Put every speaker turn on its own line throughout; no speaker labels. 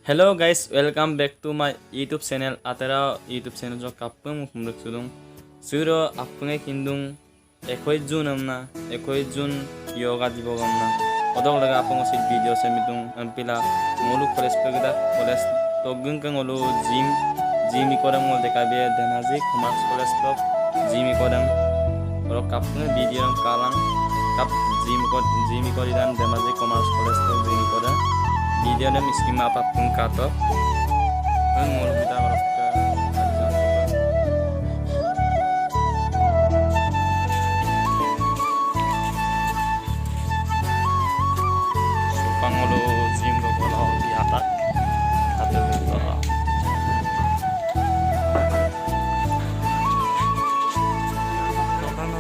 Hello guys, welcome back to my YouTube channel. Atara YouTube channel jo kapung kumruk sudung. Suro apunge kindung 21 June amna 21 June yoga dibo amna. Odog laga apung osit video semidung ampila ngolu college pagda college togung kang olu gym ikodam ngol dekabe denazi commerce college top gym ikodam. Oro kapung video ram kalang kap gym ikodidan denazi commerce college top gym ikodam. Video na miskima apapun kato ngol kita orang ke pangolo gym do bola di atak atau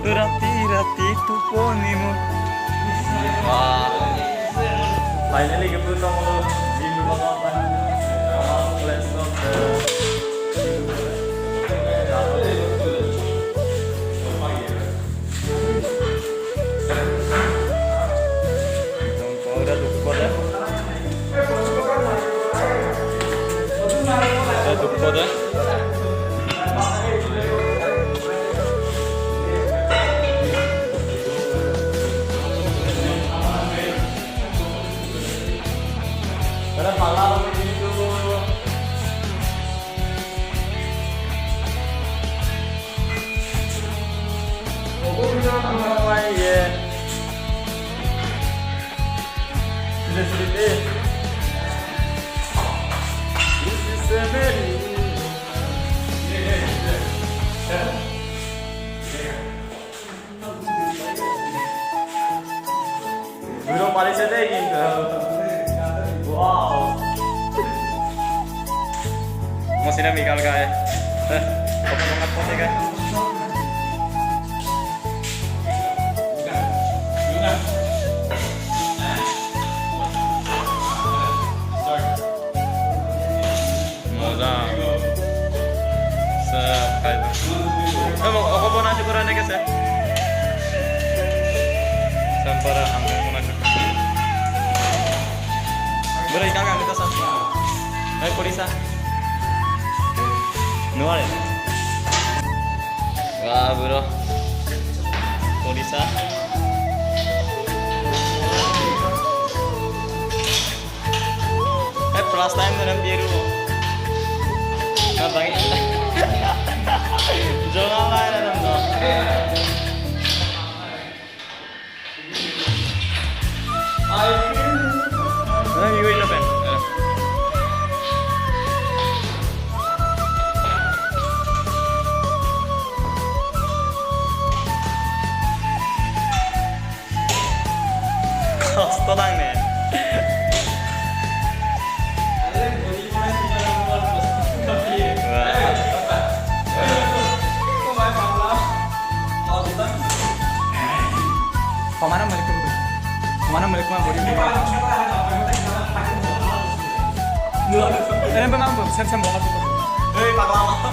itu rati tu ponimu finally kita mau gym do bola let's go Belum paling sedih gitu. Wow. Masih ada Mikael guys. Pokok-pokok posnya guys. Ako po nasa kurang na kasi. Sampara ang muna siya. Bro, ikaw nga kita sa. Ay, polisa. Nuwari. Wah, bro. Polisa. Eh, last time na ng biru. Katangin. Jangan main dong. Ayo ini apa? Kosto lang nih. Kemana balik ke kemana balik ke body ini pengambil sen mau apa? Pak lama.